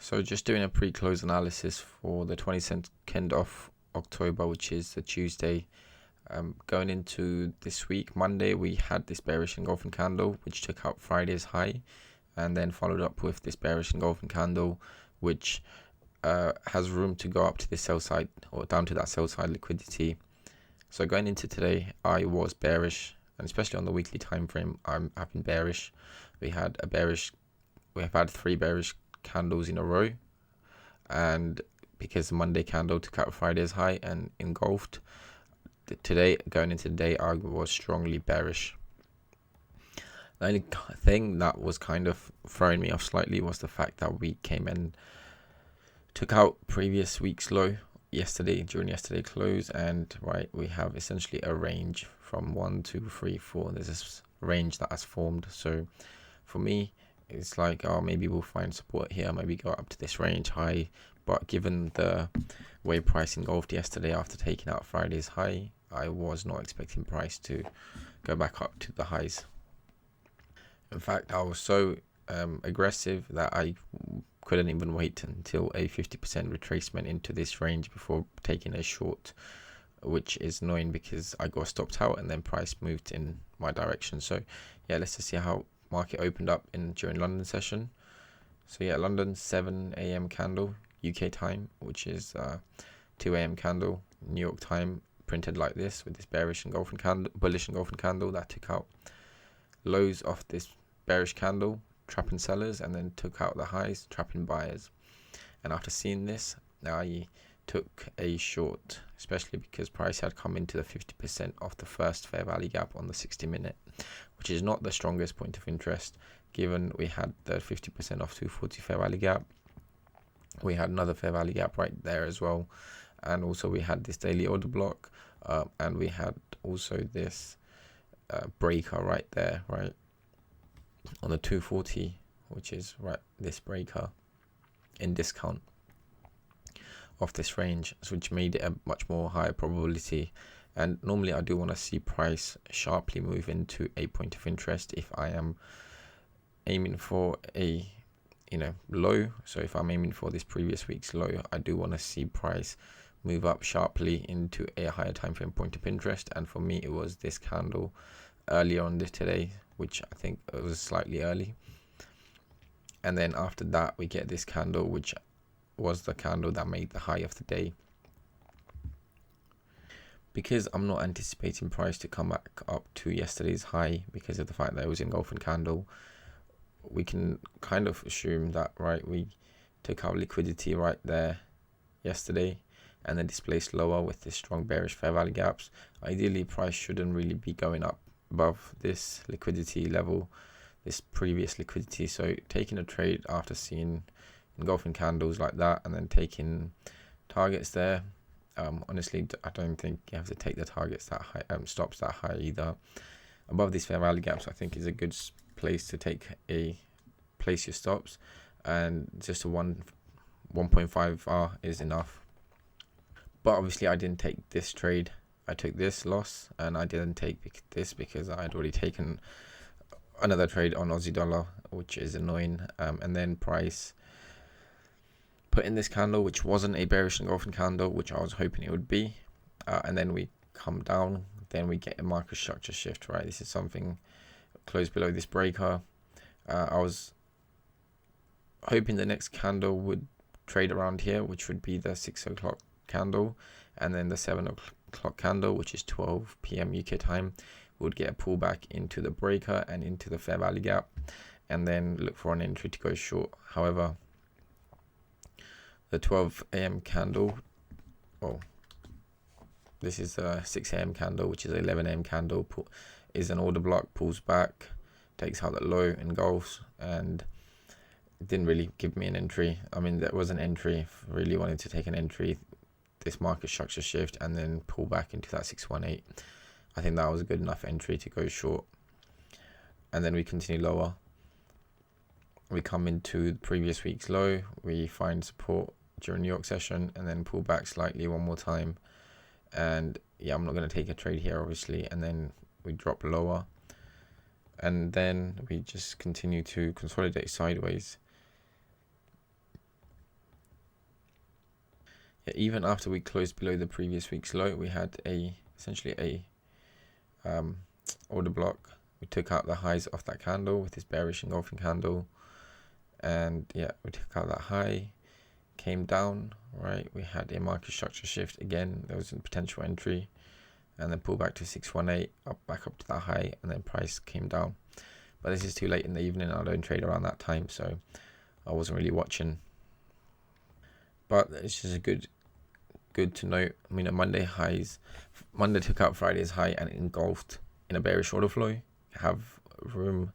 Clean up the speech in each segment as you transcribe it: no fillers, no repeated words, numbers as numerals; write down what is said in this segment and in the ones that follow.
So just doing a pre-close analysis for the 22nd of October, which is the Tuesday. Going into this week, Monday, we had this bearish engulfing candle, which took out Friday's high, and then followed up with this bearish engulfing candle, which has room to go up to the sell side or down to that sell side liquidity. So going into today, I was bearish, and especially on the weekly time frame, I've been bearish. We have had 3 bearish candles in a row, and because the Monday candle took out Friday's high and engulfed today, going into the day, I was strongly bearish. The only thing that was kind of throwing me off slightly was the fact that we came and took out previous week's low during yesterday close, and we have essentially a range from 1, 2, 3, 4. There's this range that has formed. So for me, it's like, oh, maybe we'll find support here, maybe go up to this range high. But given the way price engulfed yesterday after taking out Friday's high, I was not expecting price to go back up to the highs. In fact, I was so aggressive that I couldn't even wait until a 50% retracement into this range before taking a short, which is annoying because I got stopped out and then price moved in my direction. So yeah, let's just see how market opened up during London session. So yeah, London 7 a.m. candle UK time, which is 2 a.m. candle New York time, printed like this with this bearish engulfing candle, bullish engulfing candle that took out lows of this bearish candle, trapping sellers, and then took out the highs, trapping buyers. And after seeing this, I took a short, especially because price had come into the 50% of the first fair value gap on the 60-minute, which is not the strongest point of interest, given we had the 50% off 240 fair value gap. We had another fair value gap right there as well, and also we had this daily order block, and we had also this breaker right there, right on the 240, which is this breaker in discount of this range, which made it a much more higher probability. And normally I do want to see price sharply move into a point of interest if I am aiming for a low. So if I'm aiming for this previous week's low, I do want to see price move up sharply into a higher time frame point of interest. And for me, it was this candle earlier on today, which I think it was slightly early. And then after that, we get this candle, which was the candle that made the high of the day. Because I'm not anticipating price to come back up to yesterday's high because of the fact that it was engulfing candle, we can kind of assume that we took out liquidity right there yesterday and then displaced lower with this strong bearish fair value gaps. Ideally, price shouldn't really be going up above this liquidity level, this previous liquidity. So taking a trade after seeing engulfing candles like that and then taking targets there, honestly, I don't think you have to take the targets that high, stops that high either. Above these fair value gaps, I think is a good place to place your stops, and just a 1.5 R is enough. But obviously I didn't take this trade. I took this loss, and I didn't take this because I had already taken another trade on Aussie dollar, which is annoying. And then price put in this candle, which wasn't a bearish engulfing candle, which I was hoping it would be, and then we come down. Then we get a market structure shift. This is something close below this breaker. I was hoping the next candle would trade around here, which would be the 6 o'clock candle, and then the 7 o'clock candle, which is 12 p.m. UK time, would get a pullback into the breaker and into the fair value gap, and then look for an entry to go short. However, the 12 a.m. candle, this is a 6 a.m. candle, which is an 11 a.m. candle, is an order block, pulls back, takes out that low, engulfs, and it didn't really give me an entry. I mean, there was an entry. If I really wanted to take an entry, this market structure shift and then pull back into that 618. I think that was a good enough entry to go short. And then we continue lower. We come into the previous week's low. We find support during New York session and then pull back slightly one more time. And yeah, I'm not going to take a trade here, obviously. And then we drop lower. And then we just continue to consolidate sideways. Yeah, even after we closed below the previous week's low, we had essentially a order block. We took out the highs off that candle with this bearish engulfing candle, and yeah, we took out that high, came down, right? We had a market structure shift again. There was a potential entry, and then pull back to 618, back up to that high, and then price came down. But this is too late in the evening. I don't trade around that time, so I wasn't really watching. But it's just good to note. I mean, Monday took out Friday's high and engulfed in a bearish order flow. Have room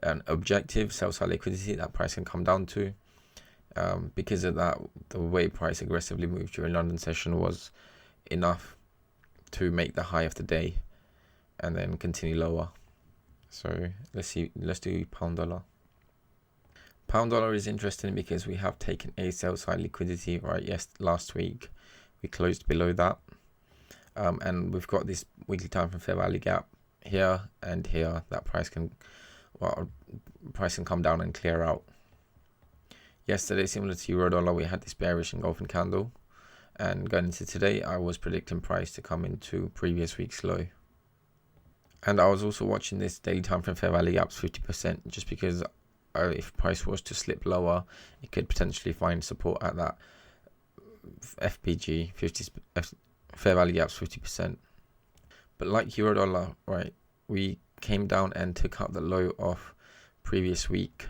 and objective sell side liquidity that price can come down to. Because of that, the way price aggressively moved during London session was enough to make the high of the day and then continue lower. So let's do pound dollar. Pound dollar is interesting because we have taken a sell side liquidity, right? Yes, last week we closed below that, and we've got this weekly time from fair value gap here and here that price can come down and clear out. Yesterday, similar to euro dollar, we had this bearish engulfing candle, and going into today, I was predicting price to come into previous week's low. And I was also watching this daily time frame fair value gaps 50%, just because if price was to slip lower, it could potentially find support at that FPG 50 fair value gaps 50%. But like euro dollar, right, we came down and took out the low of previous week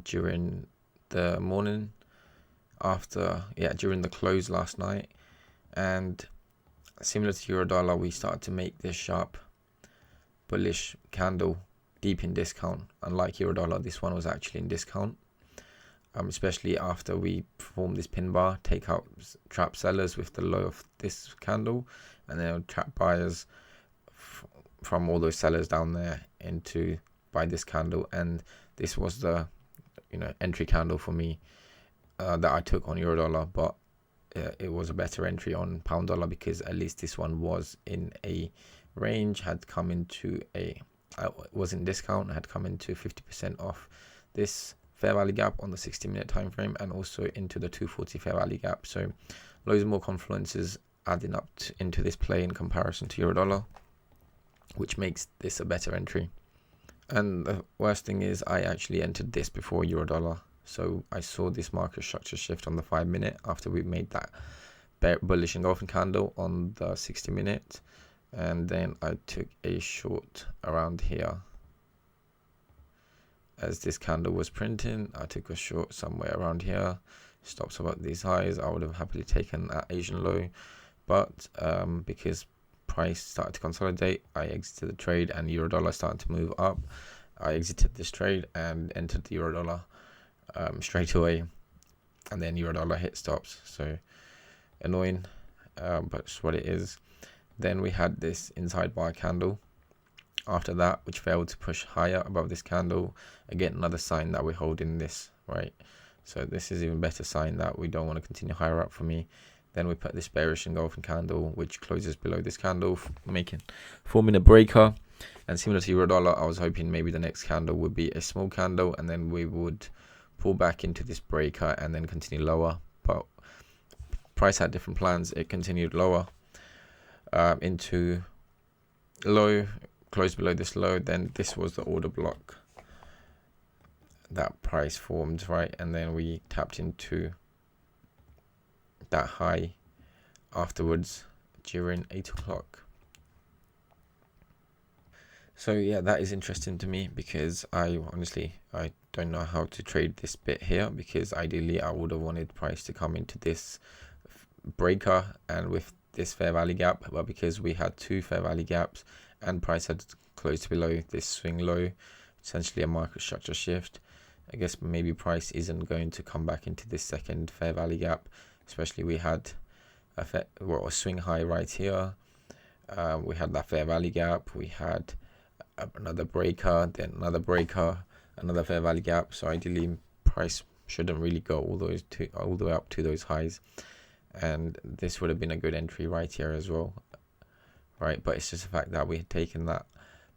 during the morning during the close last night. And similar to euro dollar, we started to make this sharp bullish candle deep in discount. Unlike euro dollar, this one was actually in discount, especially after we formed this pin bar, take out trap sellers with the low of this candle, and then trap buyers from all those sellers down there into buy this candle. And this was the entry candle for me that I took on euro dollar, but it was a better entry on pound dollar because at least this one was in a range, had come into was in discount, had come into 50% off this fair value gap on the 60-minute time frame, and also into the 240 fair value gap. So loads more confluences adding up into this play in comparison to euro dollar, which makes this a better entry. And the worst thing is I actually entered this before euro dollar, so I saw this market structure shift on the 5-minute after we made that bullish engulfing candle on the 60-minute, and then I took a short around here. As this candle was printing, I took a short somewhere around here, stops about these highs. I would have happily taken that Asian low, but because price started to consolidate, I exited the trade, and euro dollar started to move up. I exited this trade and entered the euro dollar straight away, and then euro dollar hit stops. So annoying, but it's what it is. Then we had this inside bar candle after that, which failed to push higher above this candle. Again, another sign that we're holding this, right? So this is even better sign that we don't want to continue higher up for me. Then we put this bearish engulfing candle, which closes below this candle, forming a breaker. And similar to euro dollar, I was hoping maybe the next candle would be a small candle, and then we would pull back into this breaker and then continue lower. But price had different plans. It continued lower into low, closed below this low. Then this was the order block that price formed, right? And then we tapped into that high afterwards during 8 o'clock. So yeah, that is interesting to me because I don't know how to trade this bit here, because ideally I would have wanted price to come into this breaker and with this fair value gap, but because we had two fair value gaps and price had closed below this swing low, essentially a market structure shift, I guess maybe price isn't going to come back into this second fair value gap. Especially we had a swing high right here, we had that fair value gap, we had another breaker, then another breaker, another fair value gap. So ideally price shouldn't really go all the way up to those highs, and this would have been a good entry right here as well, right? But it's just the fact that we had taken that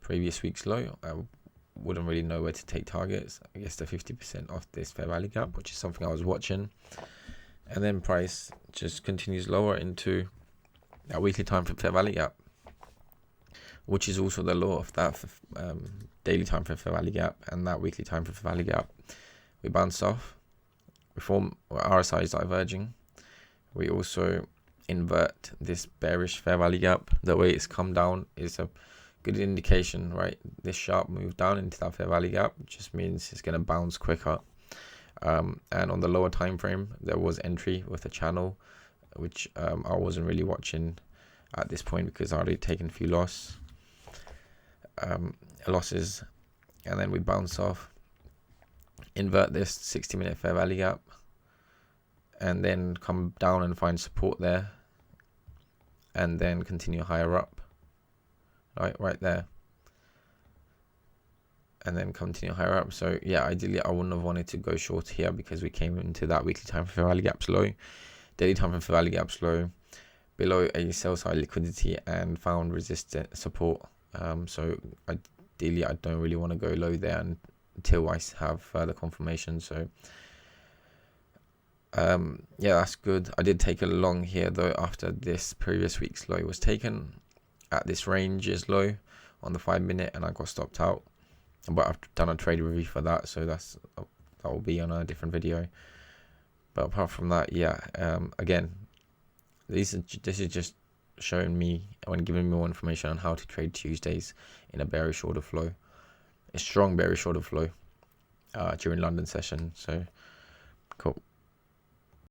previous week's low. I wouldn't really know where to take targets. I guess the 50% off this fair value gap, which is something I was watching. And then price just continues lower into that weekly time for fair value gap, which is also the low of that daily time for fair value gap and that weekly time for fair value gap. We bounced off. We form RSI is diverging. We also invert this bearish fair value gap. The way it's come down is a good indication, right? This sharp move down into that fair value gap just means it's going to bounce quicker. And on the lower time frame, there was entry with a channel, which I wasn't really watching at this point because I already taken a few losses, and then we bounce off, invert this 60-minute fair value gap, and then come down and find support there, and then continue higher up, right there, and then continue higher up. So yeah, ideally I wouldn't have wanted to go short here because we came into that weekly time for fair value gaps low, daily time for fair value gaps low, below a sell side liquidity, and found resistance support. So ideally I don't really want to go low there until I have further confirmation. So yeah, that's good. I did take a long here though after this previous week's low was taken at this range is low on the 5-minute, and I got stopped out, but I've done a trade review for that, so that will be on a different video. But apart from that, yeah, again, this is just showing me and giving me more information on how to trade Tuesdays in a bearish order flow, a strong bearish order flow during London session. So cool.